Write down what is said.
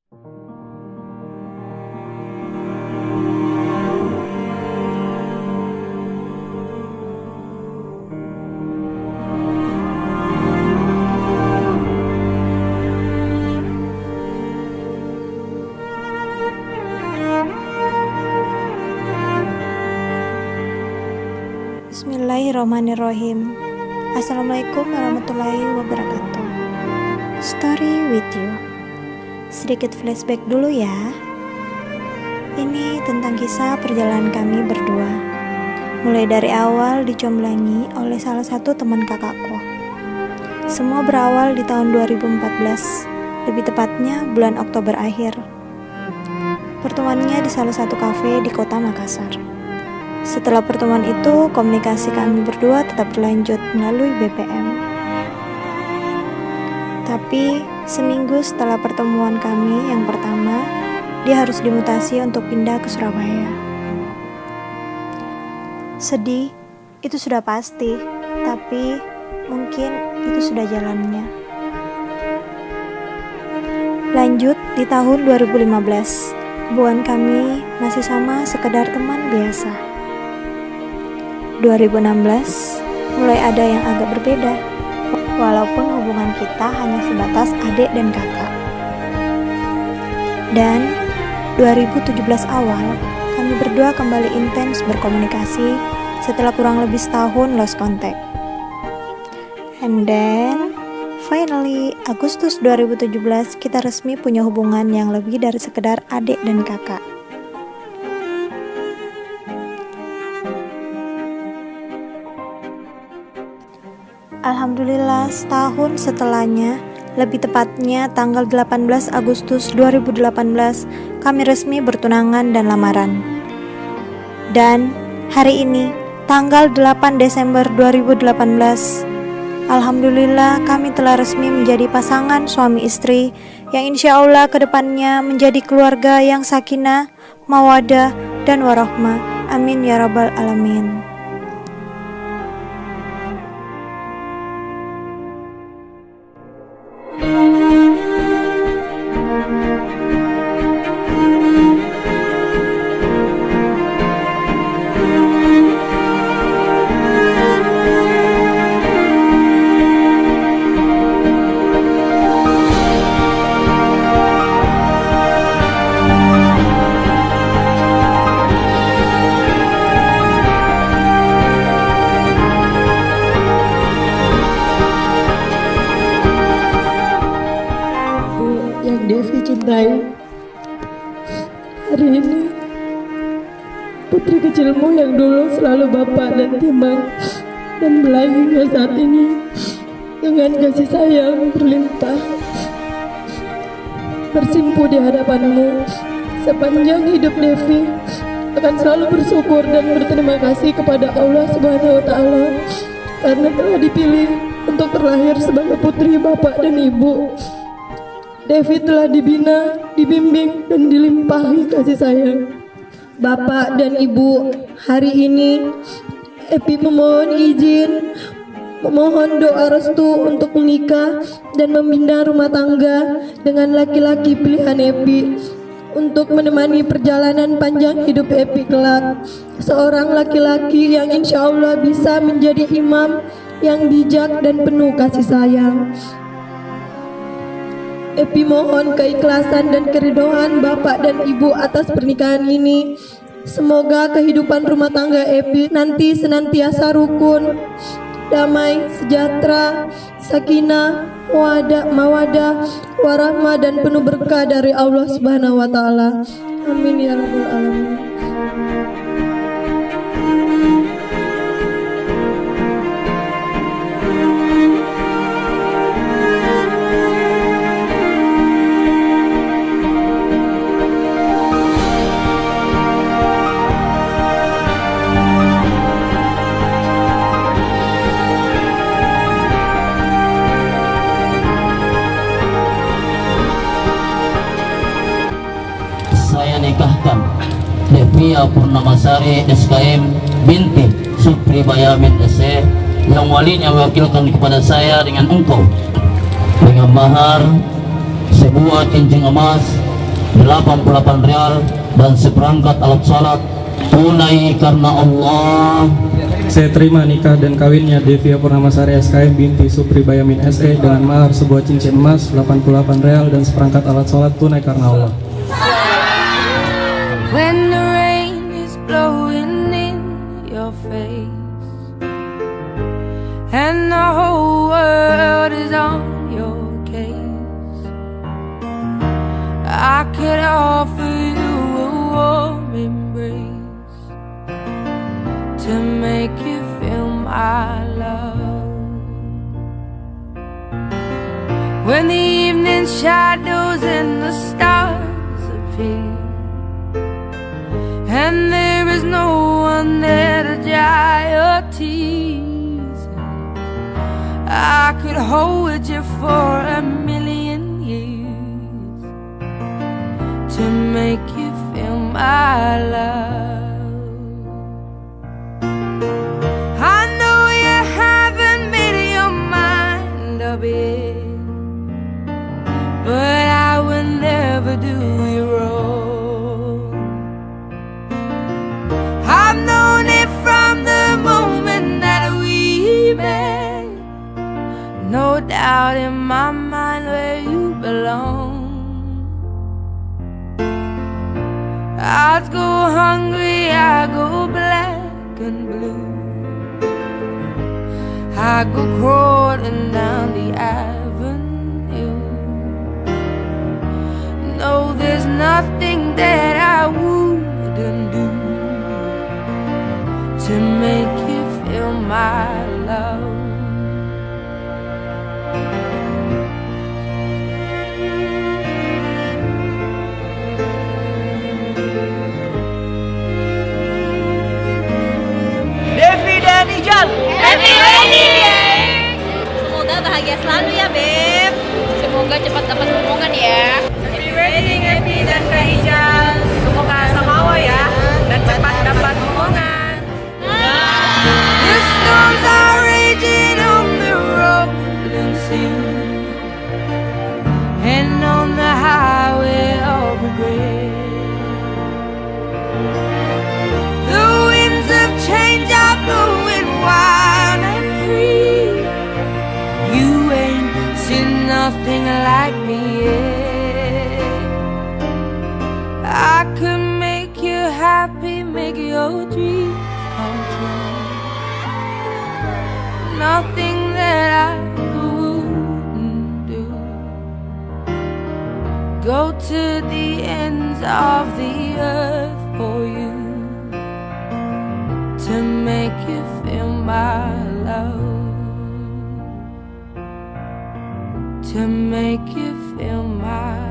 Bismillahirrahmanirrahim. Assalamualaikum warahmatullahi wabarakatuh. Story with you. Sedikit flashback dulu ya. Ini tentang kisah perjalanan kami berdua. Mulai dari awal dicomblangi oleh salah satu teman kakakku. Semua berawal di tahun 2014, lebih tepatnya bulan Oktober akhir. Pertemuannya di salah satu kafe di kota Makassar. Setelah pertemuan itu, komunikasi kami berdua tetap berlanjut melalui BBM. Tapi, seminggu setelah pertemuan kami yang pertama, dia harus dimutasi untuk pindah ke Surabaya. Sedih, itu sudah pasti, tapi mungkin itu sudah jalannya. Lanjut, di tahun 2015, hubungan kami masih sama sekedar teman biasa. 2016 mulai ada yang agak berbeda, walaupun hubungan kita hanya sebatas adik dan kakak. Dan 2017 awal, kami berdua kembali intens berkomunikasi setelah kurang lebih setahun lost contact. And then, finally, Agustus 2017 kita resmi punya hubungan yang lebih dari sekedar adik dan kakak. Alhamdulillah, setahun setelahnya, lebih tepatnya tanggal 18 Agustus 2018, kami resmi bertunangan dan lamaran. Dan hari ini, tanggal 8 Desember 2018, alhamdulillah kami telah resmi menjadi pasangan suami istri yang insya Allah kedepannya menjadi keluarga yang sakinah, mawadah, dan warahmah. Amin ya rabbal alamin. Devi cintai, hari ini putri kecilmu yang dulu selalu bapak dan timbang dan belahi hingga saat ini dengan kasih sayang berlimpah bersimpu di hadapanmu. Sepanjang hidup Devi akan selalu bersyukur dan berterima kasih kepada Allah Subhanahu wa Ta'ala karena telah dipilih untuk terlahir sebagai putri bapak dan ibu. Devi telah dibina, dibimbing, dan dilimpahi kasih sayang Bapak dan Ibu. Hari ini Epi memohon izin, memohon doa restu untuk menikah dan membina rumah tangga dengan laki-laki pilihan Epi untuk menemani perjalanan panjang hidup Epi kelak. Seorang laki-laki yang insya Allah bisa menjadi imam yang bijak dan penuh kasih sayang. Epi mohon keikhlasan dan keridhaan Bapak dan Ibu atas pernikahan ini. Semoga kehidupan rumah tangga Epi nanti senantiasa rukun, damai, sejahtera, sakinah, mawadah, warahmah, dan penuh berkah dari Allah Subhanahu wa Ta'ala. Amin ya rabbal alamin. Nikahkan Devia Purnamasari SKM binti Supri Bayamin SE yang walinya mewakilkan kepada saya dengan engkau dengan mahar sebuah cincin emas 88 rial dan seperangkat alat salat tunai karena Allah. Saya terima nikah dan kawinnya Devia Purnamasari SKM binti Supri Bayamin SE dengan mahar sebuah cincin emas 88 real dan seperangkat alat sholat tunai karena Allah. When the rain is blowing in your face and the whole world is on your case, I could offer you a warm embrace to make you feel my love. When the evening shadows and the stars appear and there is no one there to dry your tears, I could hold you for a million years to make you feel my love. I know you haven't made your mind up yet, but I will never do you wrong. I've known it from the moment that we met, no doubt in my mind where you belong. I'd go hungry, I go black and blue, I go crawling down the avenue. No, there's nothing that I wouldn't do to make you feel my love. Devi dan Ijal. Happy wedding day! Semoga bahagia selalu ya, Beb. Semoga cepat dapat hubungan ya. Happy wedding Evi dan Kak Ijal. Semoga samawa ya dan cepat dapat hubungan. The storms are raging on the rolling sea and on the highway of regret. The winds of change are blowing wild and free. You ain't seen nothing like me yet. I could make you happy, make your dreams come true. Nothing that I wouldn't do. Go to the ends of the earth for you to make you feel my love, to make you feel my